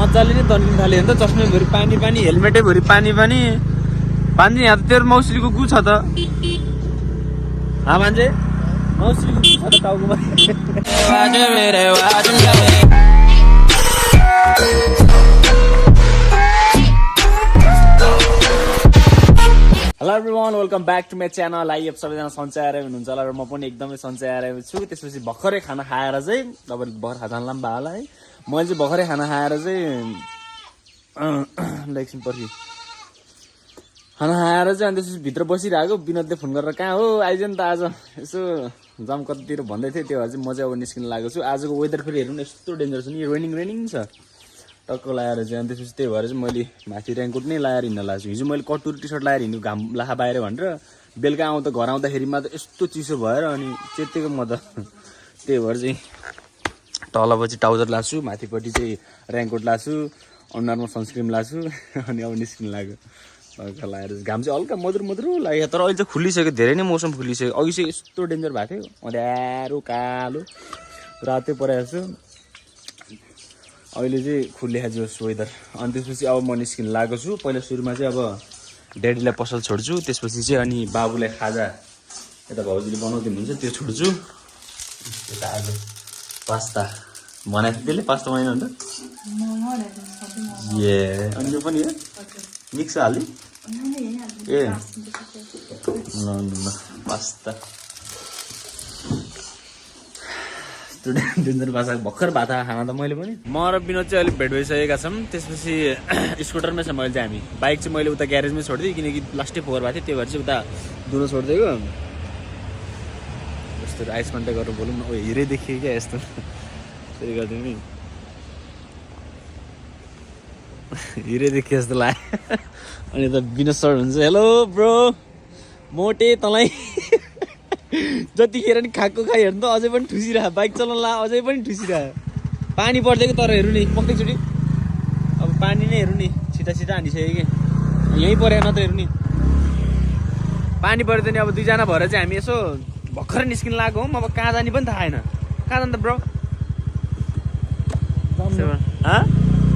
मजाले नै तन्किन थाल्यो भने त चस्माभरि पानी पानी हेलमेटैभरि पानी पानी पानी यहाँ त तेरो मौसरीको गु छ त मान्छे मौसरीको गु छ त टाउकोमा hello everyone welcome back to my channel. अब सबैजना सन्चै आएर हुनुहुन्छ होला र म पनि एकदमै सन्चै आएर छु। त्यसपछि भर्खरै खाना खाएर चाहिँ तपाईँले भर्खर खाजा लाम्बा होला है। मैले चाहिँ भर्खरै खाना खाएर चाहिँ एकछिन पछि खाना खाएर चाहिँ अनि त्यसपछि भित्र बसिरहेको विनोदले फोन गरेर कहाँ हो आइज नि त आज यसो जाम कतितिर भन्दै थियो। त्यो भएर चाहिँ म चाहिँ अब निस्किन लागेको छु। आजको वेदर फेरि हेर्नु न यस्तो डेन्जर छ नि, रेनिङ छ टक्क लगाएर चाहिँ। अनि त्यसपछि त्यही भएर चाहिँ मैले माथि रेनकोट नै लगाएर हिँड्न लाग्छु। हिजो मैले कटुरी टी सर्ट लगाएर हिँड्नु घाम लाखा बाहिर भनेर बेलुका आउँदा घर आउँदाखेरिमा त यस्तो चिसो भएर अनि चेतेको म त। त्यही भएर चाहिँ तलपछि ट्राउजर लाछु, माथिपट्टि चाहिँ रेनकोट लाछु, अनुहारमा सनस्क्रिम लाछु अनि अब निस्किन लाग्यो हल्का लगाएर। घाम चाहिँ हल्का मधुरो लाग्यो तर अहिले चाहिँ खुलिसक्यो, धेरै नै मौसम खुलिसक्यो। अघि चाहिँ यस्तो डेन्जर भएको थियो, अँध्यारो कालो रातै परेको छु। अहिले चाहिँ खुलिएको जोस् वेदर। अनि त्यसपछि अब म निस्किन लागेको छु। पहिला सुरुमा चाहिँ अब ड्याडीलाई पसल छोड्छु, त्यसपछि चाहिँ अनि बाबुलाई खाजा यता भाउजूले बनाउँदै हुन्छ त्यो छोड्छु। यता आज पास्ता बनाएको थियो त्यसले, पास्ता बनाएन अन्त ए अनि यो पनि मिक्स हाल्यो ए ल पास्ता डेन्जर बासा भर्खर भात खाना त मैले पनि। म र विनोद चाहिँ अलिक भेट भइसकेका छौँ। त्यसपछि स्कुटरमै छ मैले चाहिँ, हामी बाइक चाहिँ मैले उता ग्यारेजमै छोडिदिएँ किनकि लास्टै फोहोर भएको थियो। त्यही भएर चाहिँ उता दुनो छोडिदिएको। यस्तो आइस कन्ट्याक्ट गरेर बोलौँ न, हिरै देखियो क्या यस्तो, त्यही गरिदिउँ नि हिरै देखियो जस्तो लाग्यो। अनि त विनोद सर हुन्छ हेलो ब्रो मोटे तँलाई जतिखेर नि खाएको खाइ हेर्नु त अझै पनि ठुसिरह, बाइक चलाउन ला अझै पनि ठुसिरह। पानी पर्दैको तर हेर्नु नि पक्कैचोटि अब पानी नै हेर्नु नि छिटा हानिसक्यो कि यहीँ परेन त हेर्नु नि पानी पऱ्यो त नि। अब दुईजना भएर चाहिँ हामी यसो भर्खरै निस्किन लागेको हौँ। अब कहाँ जाने पनि थाहा छैन। कहाँ जानु त ब्रो?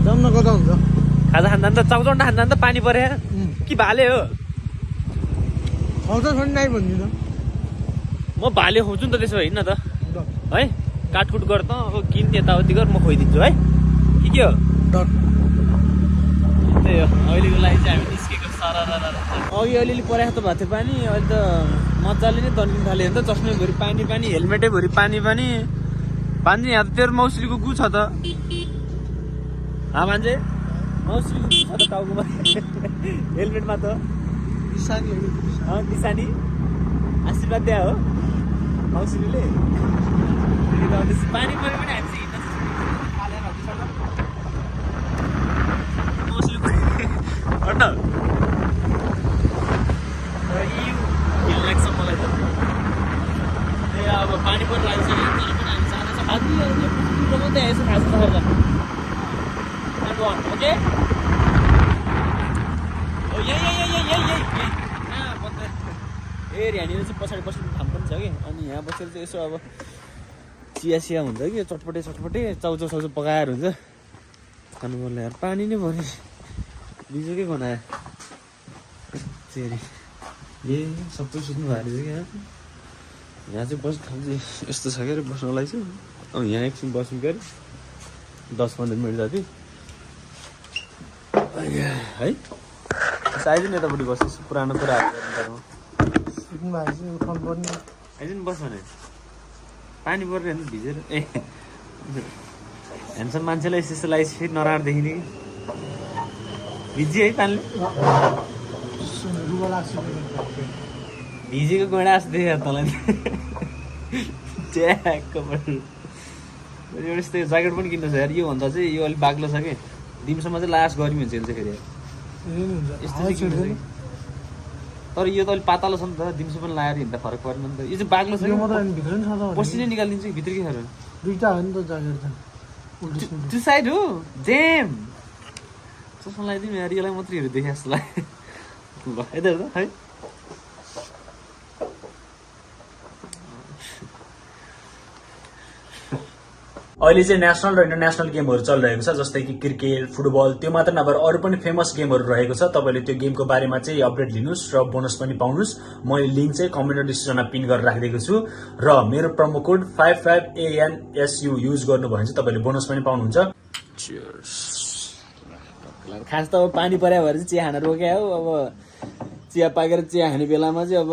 जाउँ न, कता हुन्छ? खाजा खान जानु त, चाउचाउन्डा खान जानु त, पानी परे कि भाले हो? नाइ भन्दिनँ म भाले खुवाउँछु नि त, त्यसो होइन त है। काटकुट गर त, अब किन यताउति गर, म खुवाइदिन्छु है के हो। त्यही हो अहिलेको लागि चाहिँ हामी निस्केको सारा अघि अलिअलि परेको त भएको थियो पानी। अहिले त मजाले नै तन्किन थाल्यो भने त चस्माभरि पानी पानी हेलमेटैभरि पानी पानी पानी यहाँ त तेरो मौसरीको गु छ त मान्छे मौसरीको गु छ त टाउकोमा हेलमेटमा त निशानी आशीर्वाद दिया हो मौसरीले। पानी पऱ्यो भने हामी चाहिँ हिँड्न हिँड्नु लाग्छ मलाई त। ए अब पानी पनि लाग्छ मात्रै आएछ खाजा खाजा ओके ए यहाँनिर चाहिँ पछाडि बस्ने ठाउँ पनि छ कि। अनि यहाँ बसेर चाहिँ यसो अब चिया हुन्छ कि चटपटे चाउचाउ पकाएर हुन्छ खानु मन लाग्यो। पानी नै भरे बिजोकै बनायो फेरि ए सबै सुत्नु भएको रहेछ क्या। यहाँ चाहिँ बस्ने ठाउँ चाहिँ यस्तो छ क्या बस्नलाई चाहिँ। अब यहाँ एकछिन बस्नु गऱ्यो 10-15 मिनट जति है। आइज नि यतापट्टि बस्छ पुरानो कुराहरू आइज नि बस भने पानी परेर हेर्नु भिजेर ए ह्यान्डसम मान्छेलाई यस्तो लाइस फेरि नराम्रो देखिने कि भिजी है पानीले भिजेको गैँडा जस्तो देखेँ तँलाई च्याक्क एउटा यस्तो ज्याकेट पनि किन्नु छ यार। योभन्दा चाहिँ यो अलिक बाक्लो छ कि दिमसम्म चाहिँ लास गर्मी हुन्छ यसले फेरि यस्तो चाहिँ। तर यो त अलिक पातलो छ नि त, दिउँसो पनि लगाएर हिँड्दा फरक पर्दैन नि त। यो चाहिँ बाक्लो छ कि पसिनै निकालिदिन्छ कि भित्र के खाएर दुईटा हो नि त ज्याकेट त त्यो साइड हो जेम चस्मा लगाइदिउँ यार, यसलाई मात्रै हेरेर देखेँ जस्तो लाग्यो। ल यता हेर्दा है अहिले चाहिँ नेसनल र इन्टरनेसनल गेमहरू चलिरहेको छ, जस्तै कि क्रिकेट, फुटबल, त्यो मात्र नभएर अरू पनि फेमस गेमहरू रहेको छ। तपाईँले त्यो गेमको बारेमा चाहिँ अपडेट लिनुहोस् र बोनस पनि पाउनुहोस्। मैले लिङ्क चाहिँ कमेन्ट डिस्क्रिप्सनमा पिन गरेर राखिदिएको छु र मेरो प्रोमो कोड 55ANSU युज गर्नुभयो भने चाहिँ तपाईँले बोनस पनि पाउनुहुन्छ। खास त अब पानी पर्यो भएर चाहिँ चिया खान रोक्या हो। अब चिया पाकेर चिया खाने बेलामा चाहिँ अब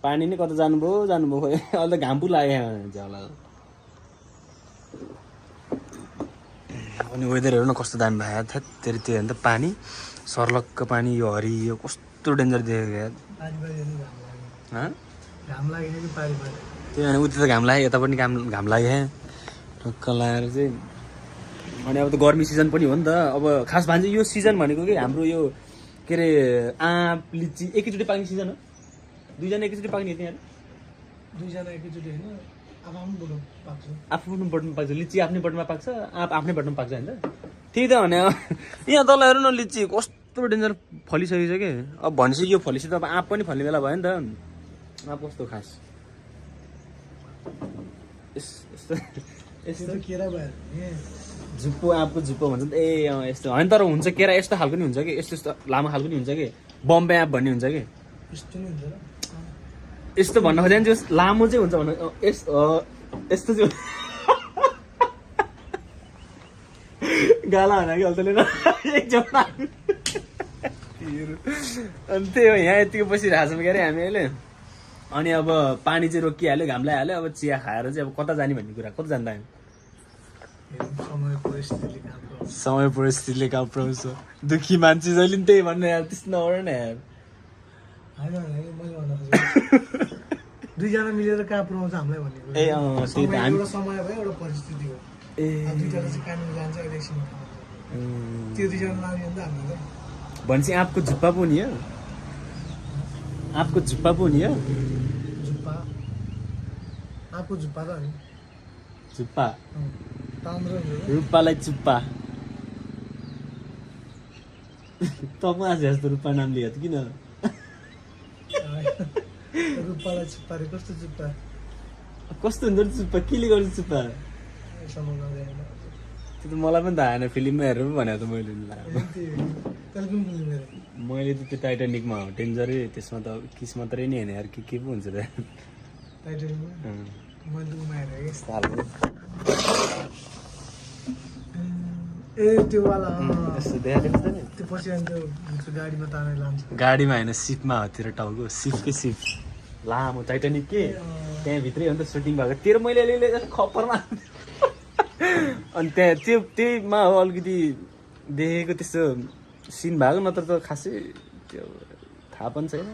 पानी नै कता जानुभयो खोइ। अहिले त घाम पो लाग्यो होला। अनि वेदर हेर्नु न कस्तो दामी भयो थियो। त्यो हेर्नु त पानी सर्लक्क पानी, यो हरियो कस्तो डेन्जर देखेको यार। त्यही भने उति त घाम लाग्यो, यता पनि घाम लाग्यो टक्क लगाएर चाहिँ। अनि अब त गर्मी सिजन पनि हो नि त। अब खास भन्छ यो सिजन भनेको कि हाम्रो यो के अरे आँप लिची एकैचोटि पाक्ने सिजन हो। दुईजना एकैचोटि पाक्ने त्यहाँ दुईजना एकैचोटि होइन, आफ्नो बटमा पाक्छ। लिची आफ्नै बटमा पाक्छ, आँप आफ्नै बटमा पाक्छ होइन। त्यही त भने यहाँ तल हेर्नु न, लिची कस्तो डेन्जर फलिसकेको छ कि। अब भनेपछि यो फलिसक्यो त अब आँप पनि फल्ने बेला भयो नि त। आँप कस्तो खास यस्तो केरा भयो झुप्पो, आँपको झुप्पो भन्छ ए यस्तो होइन। तर हुन्छ केरा यस्तो खालको नि हुन्छ कि, यस्तो यस्तो लामो खालको नि हुन्छ कि, बम्बे आँप भन्ने हुन्छ कि। यस्तो नि हुन्छ र यस्तो भन्न खोजेँ चाहिँ लामो चाहिँ हुन्छ भन्नु। यस्तो चाहिँ गाला होइन कि अल्तले एकजना। अनि त्यही हो, यहाँ यतिको बसिरहेको छौँ क्या अरे हामी अहिले। अनि अब पानी चाहिँ रोकिहाल्यो, घाम लगाइहाल्यो। अब चिया खाएर चाहिँ अब कता जाने भन्ने कुरा, कता जान्दा समय परिस्थितिले काम पुऱ्याउँछ। दुखी मान्छे जहिले पनि त्यही भन्नु यार, त्यस्तो नगर न यार। दुईजना मिलेर कहाँ पुऱ्याउँछ हामीलाई भनेको। ए त्यही त हामी एउटा समय भयो, एउटा परिस्थिति हो। दुईजना चाहिँ कानुन जान्छ एकैछिन, त्यो दुईजना लाग्यो भने त हामीलाई भनेपछि आँपको झुप्पा पो नि हो। आँपको झुप्पा पो नि हो। झुप्पा आँपको झुप्पा त होइन, झुप्पा रूपालाई चुप्पा। तपाईँ आज जस्तो रूपा नाम लिएको किन? रूपालाई चुप्पा रे, कस्तो चुप्पा? कस्तो हुन्छ चुप्पा? केले गर्छ चुप्पा? त्यो त मलाई पनि थाहा होइन, फिल्ममा हेरेर पो भनेको त मैले त त्यो टाइटानिकमा हो डेन्जरै। त्यसमा त किस मात्रै नै होइन यार, के पो हुन्छ त। ए त्यो वाला यस्तो देखाएको छ नि, त्यो पछि अनि त्यो गाडीमा तानेर लान्छ। गाडीमा होइन, सिपमा हो तेरो टाउको। सिपकै सिप लामो टाइटानिक के त्यहाँभित्रै हो नि त सुटिङ भएको। तेरो मैले अलिअलि खपरमा अनि त्यहाँ त्यहीमा हो अलिकति देखेको त्यस्तो सिन भएको, नत्र त खासै त्यो थाहा पनि छैन।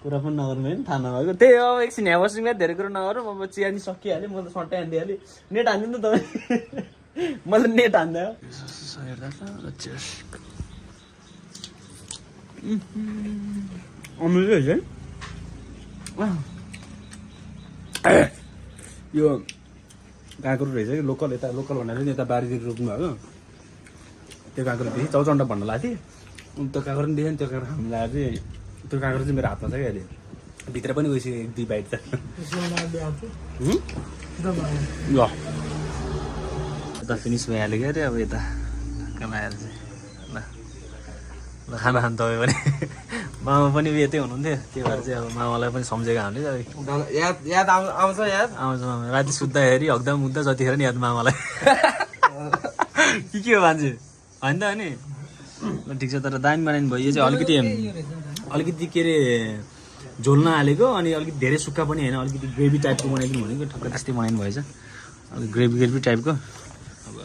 कुरा पनि नगर्नु होइन, थाहा नभएको। त्यही हो, एकछिन यहाँ बस्नु क्या, धेरै कुरो नगरौँ। अब चिया नि सकिहाल्यो, म त सट्टै हानिदिइहालेँ। नेट हान्दिनु नि तपाईँ, मैले नेट हान्दा यो काँक्रो रहेछ कि लोकल। यता लोकल भनेर नि यता बारीतिर रोप्नु भएको त्यो काँक्रो देखेँ। चौचन्डा भन्न लाग्थ्यो, त्यो काँक्रो पनि देखेँ। त्यो काँक्रो खानु लगाएर चाहिँ त्यो काँक्रो चाहिँ मेरो हातमा छ क्या अहिले। भित्र पनि गइसक्यो एक दुई बाइट त। ल यता फिनिस भइहाल्यो क्या अरे। अब यता कमाएर चाहिँ ल ल खाना खानु तपाईँ पनि। मामा पनि यतै हुनुहुन्थ्यो, त्यही भएर चाहिँ अब मामालाई पनि सम्झेको हामीले। याद आउँछ आउँछ मामा। राति सुत्दाखेरि हग्दा मुग्दा जतिखेर नि याद मामालाई। के हो मान्छे होइन त अनि। ल ठिक छ, तर दामी बनाइनु भयो। यो चाहिँ अलिकति के अरे झोल नहालेको, अनि अलिकति धेरै सुक्खा पनि होइन, अलिकति ग्रेभी टाइपको बनाइदिनु भनेको। ठक्क त्यस्तै बनाइनु भएछ, अलिक ग्रेभी टाइपको। अब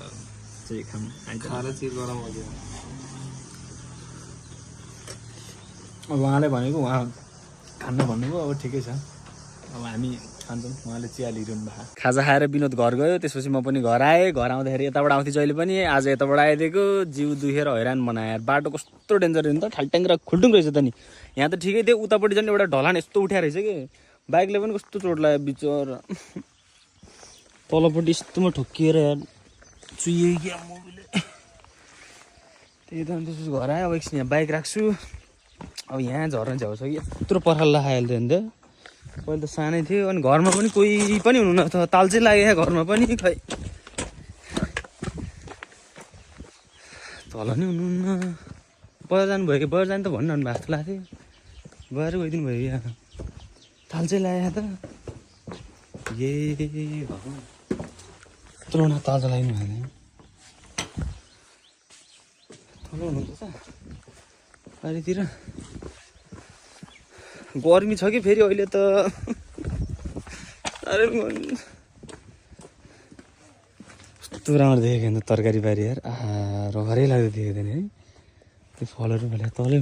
चाहिँ खानु अब उहाँले भनेको, उहाँ खान्न भन्नुभयो। अब ठिकै छ, अब हामी खान्छौँ। उहाँले चिया लिइरहनु भएको। खाजा खाएर विनोद घर गयो, त्यसपछि म पनि घर आएँ। घर आउँदाखेरि यताबाट आउँथेँ जहिले पनि, आज यताबाट आइदिएको। जिउ दुखेर हैरान बनायो। बाटो कस्तो डेन्जर नि त, ठालट्याङ र खुल्टुङ रहेछ त नि। यहाँ त ठिकै थियो, उतापट्टि झन् एउटा ढलान यस्तो उठ्या रहेछ कि, बाइकले पनि कस्तो चोट लाग्यो बिचर। तलपट्टि यस्तोमा ठोकिएर यार चुइयो क्या मोबिलले। त्यही त अनि त्यसपछि घर आयो। अब एकछिन यहाँ बाइक राख्छु। अब यहाँ झर्न झ्याउ छ कि यत्रो पर्खाल लगाइहाल्थ्यो नि त। पहिला त सानै थियो अनि घरमा पनि कोही पनि हुनुहुन्न थियो ताल चाहिँ लाग्यो घरमा पनि खै तल नै हुनुहुन्न बजार जानुभयो कि बजार जानु त भन्नु भएको जस्तो लाग्थ्यो बजार गइदिनु भयो यहाँ ताल चाहिँ लाग्यो त ए भगवान् यत्रो न ताल चाहिँ लाग्नु भएको तल हुनुहुन्छ बारीतिर गर्मी छ कि फेरि अहिले त साह्रै कस्तो राम्रो देखेको नि तरकारी बारी यार रहरै लाग्दो देखेको थिएन है त्यो फलहरू भने तलै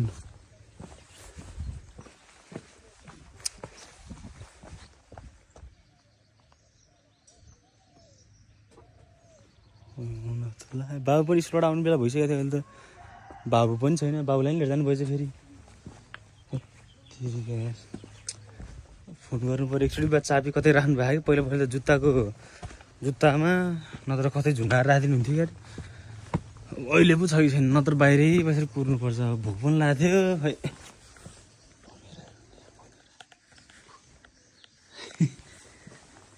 बाबु पनि स्कुलबाट आउनु बेला भइसकेको थियो अहिले त बाबु पनि छैन बाबुलाई पनि लिएर जानु भएछ फेरि फोन गर्नु पऱ्यो एकचोटि बाद चाबी कतै राख्नु भएको पहिला पहिला त जुत्तामा नत्र कतै झुन्डाएर राखिदिनु हुन्थ्यो क्या अहिले पो छ कि छैन नत्र बाहिरै बसेर कुर्नुपर्छ भोक पनि लाग्थ्यो खै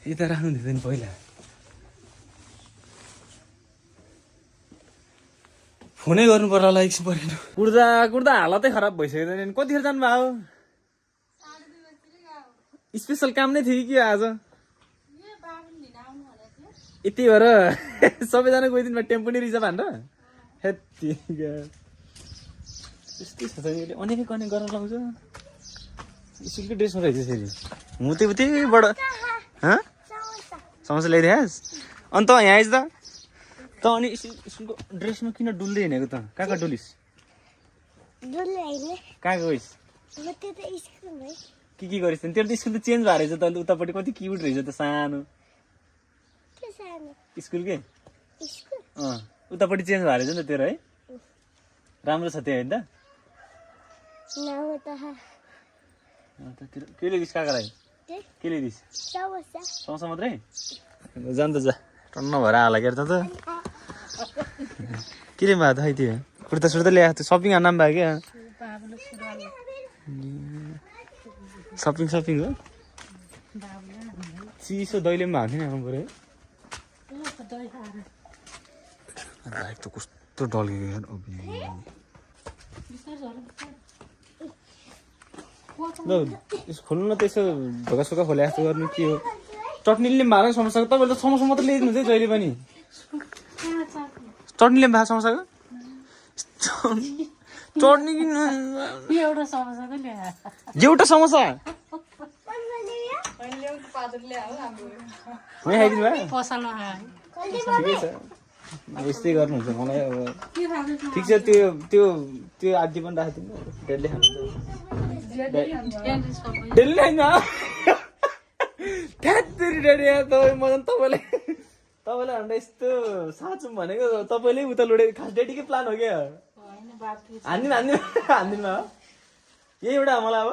यता राख्नु दिँदैन पहिला फोनै गर्नु पर्ला होला एकछिन पर्खिनु कुर्दा कुर्दा हालतै खराब भइसक्यो नि कतिखेर जानुभयो स्पेसल काम नै थियो कि आज यति भएर सबैजना गइदिनु टेम्पो नै रिजर्भ हान्छ त्यस्तै छ अनेकै कने गरेर लाउँछ स्कुलकै ड्रेसमा रहेछ फेरि म त्यहीबाट समस्या ल्याइदिएस् अन्त यहाँ आइज त अनि स्कुलको ड्रेसमा किन डुल्दै हिँडेको त कहाँ डुलिस् कहाँ गइस् के गरिस् तेरो त स्कुल त चेन्ज भएर रहेछ त उतापट्टि कति क्युट रहेछ त सानो स्कुल के उतापट्टि चेन्ज भएर रहेछ नि त तेरो है राम्रो छ त्यो होइन त के ल्याइदिस् काकालाई के ल्याइदिस् समोसा मात्रै जान त जा टन्न भएर आला के त के ल्याउनु भएको त खै त्यो कुर्ता सुर्ता ल्याएको थियो सपिङ हान्न भयो क्या सपिङ हो चिसो दैले पनि हान्थ्यो नि आउनु पऱ्यो है त कस्तो डल्केको खोल्नु न त्यसो ढोका सोका खोले जस्तो गर्नु के हो चटनीले पनि भएको समस्याको तपाईँले त समोसा मात्रै ल्याइदिनु हुन्छ जहिले पनि चटनीले पनि भएको समस्याको चटनी किन एउटा समोसा खाइदिनु भयो ठिकै छ यस्तै गर्नुहुन्छ मलाई अब ठिक छ त्यो आदि पनि राखिदिनु डेली खानु डेली खाइदिनु ठ्यात्तरी डेडी तपाईँ म तपाईँलाई हामीलाई यस्तो साँचो भनेको तपाईँले उता लुडे खास डेडीकै प्लान हो क्या हान्दिनु यही एउटा मलाई अब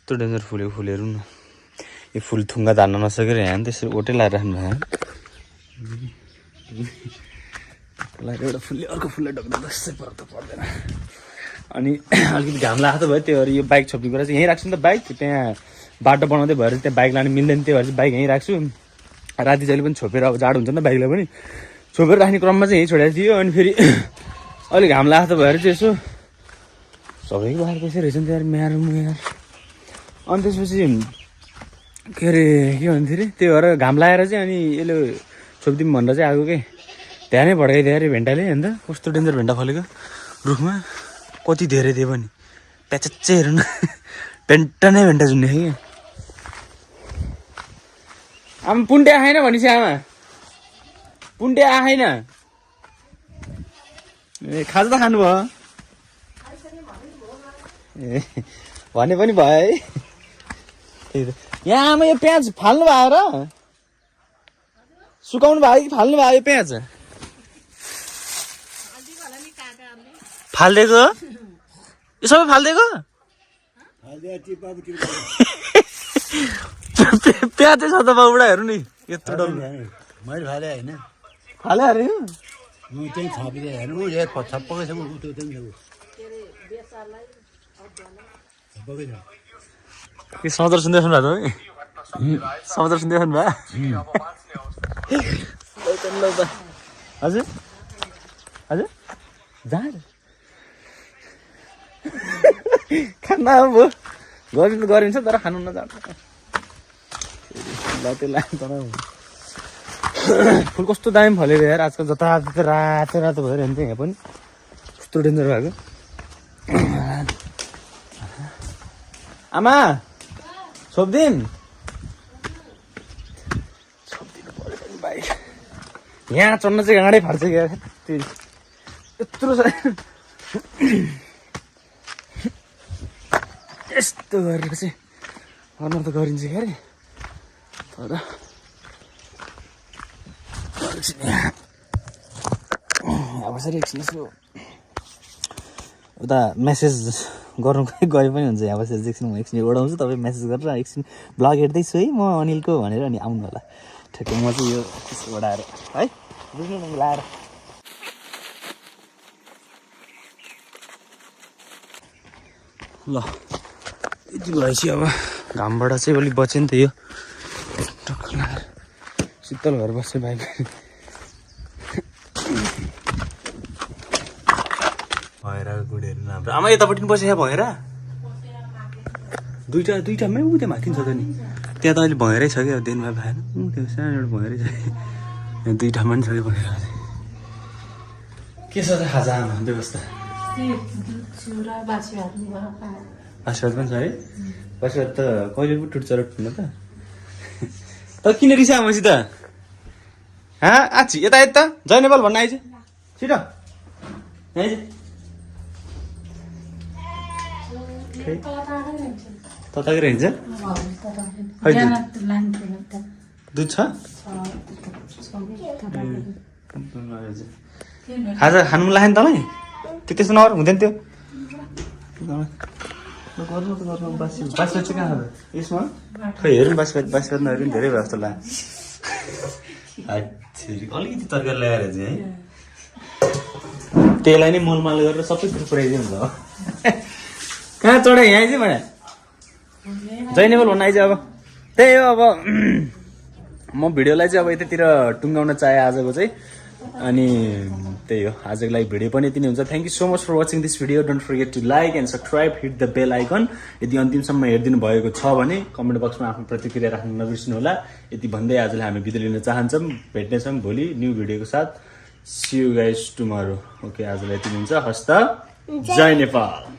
कस्तो डेन्जर फुलेको न यो फुल थुङ्गा धान्न नसकेर यहाँ त्यसरी ओटै लगाएर राख्नु भयो एउटा फुलले अर्को फुलले ढक्दा जस्तै फरक त पर्दैन अनि अलिकति घाम लाग्छ भयो त्यो यो बाइक छोप्ने कुरा चाहिँ यहीँ राख्छु नि त बाइक त्यहाँ बाटो बनाउँदै भएर त्यहाँ बाइक लानु मिल्दैन त्यही भएर चाहिँ बाइक यहीँ राख्छु राति जहिले पनि छोपेर अब जाडो हुन्छ नि त बाइकलाई पनि छोपेर राख्ने क्रममा चाहिँ यहीँ छोडेको थियो अनि फेरि अलिक घाम लाग्छ भएर चाहिँ यसो सबैको बाहिर कसै रहेछ नि त यार म्यार अनि त्यसपछि के अरे के भन्थ्यो अरे त्यही भएर घाम लगाएर चाहिँ अनि यसले छोपिदिउँ भनेर चाहिँ आएको के ध्यानै भड्काइदियो अरे भेन्टाले अन्त कस्तो डेन्जर भेन्टा फलेको रुखमा कति धेरै दियो पनि प्याचच्चै हेर्नु न भेन्टा नै भेन्टा जुन्ने कि आमा पुन्टे आएन भनेपछि आमा पुन्टे आएन ए खाजा त खानुभयो ए भने पनि भयो है त्यही त यहाँ आमा यो प्याज फाल्नु भयो र सुकाउनु भयो कि फाल्नु भयो यो प्याज फालिदिएको यो सबै फालिदिएको प्याजै छ त बाबुडा हेर्नु नि यत्रो डल्लो मैले फाले होइन फाले अरे म त्यही छापिदिएँ हेर्नु छप्पकै छ त्यो त्यही छप्पकै छ के समाचार सुन्दैछन् भएको है समाचार सुन्दैछन् भा हजुर हजुर जाँड खाना अब गरिनु गरिन्छ तर खानु नजान्छ ल त्यो लाग्छ फुल कस्तो दामी फलेर यार आजकल जताततै रातो रातो भएर हेर्नु यहाँ पनि कस्तो डेन्जर भएको आमा सोधिदिन सोधिदिनु पऱ्यो पनि बाइक यहाँ चढ्न चाहिँ गाडै फाट्छ क्या यत्रो छ यस्तो गरेर चाहिँ गर्नु त गरिन्छ क्या अरे तर अब चाहिँ एकछिन यसो उता मेसेज गर्नु गए पनि हुन्छ यहाँ बसेर एकछिन म एकछिन ओडाउँछु तपाईँ मेसेज गरेर एकछिन ब्लग हेर्दैछु है म अनिलको भनेर अनि आउनु होला ठ्याक्कै म चाहिँ यो त्यसो ओडाएर है बुझ्नु न लाएर ल यति भएपछि अब घामबाट चाहिँ अलिक बच्यो नि त यो टक्क लगाएर शीतल घर बस्छ बाइक भएर गुडेर राम्रो आमा यतापट्टि पनि बसेको भएर दुइटामै ऊ त्यहाँ माथि छ त नि त्यहाँ त अहिले भएरै छ क्या दिनमा भएन त्यो सानो एउटा भएरै छ यहाँ दुइटामा पनि छ कि भएर के छ त खाजा आमा व्यवस्था आशीर्वाद पनि छ है आशीर्वाद त कहिले पो टुट्छ र टुट्नु त त किन रिसा मसित हाँ आछि यता यता जय नेपाल भन्न आइज छिटो आइज तताकेर हिँड्छ दुध छ खाजा खानु लाग्यो नि तँलाई त्यो त्यस्तो नगर हुँदैन त्यो गर्नु त गर्नु बासिरात चाहिँ कहाँ छ यसमा खै हेरौँ बासिरात नहेर पनि धेरै भयो जस्तो लाग्यो अलिकति तरकारी ल्याएर चाहिँ है त्यसलाई नै मोलमाल गरेर सबै कुरो पुऱ्याइदियो हुन्छ कहाँ चढाइ यहाँ चाहिँ मलाई जय नेपाल भन्न आइज अब त्यही हो अब म भिडियोलाई चाहिँ अब यतातिर टुङ्गाउन चाहेँ आजको चाहिँ अनि त्यही हो आजको लागि भिडियो पनि यति नै हुन्छ thank you so much for watching this video don't forget to like and subscribe hit the bell icon यदि अन्तिमसम्म हेरिदिनु भएको छ भने कमेन्ट बक्समा आफ्नो प्रतिक्रिया राख्न नबिर्सिनु होला यति भन्दै आजलाई हामी बिदा लिन चाहन्छौँ भेट्नेछौँ भोलि न्यू भिडियोको साथ see you guys tomorrow okay आजलाई यति हुन्छ हस्त जय नेपाल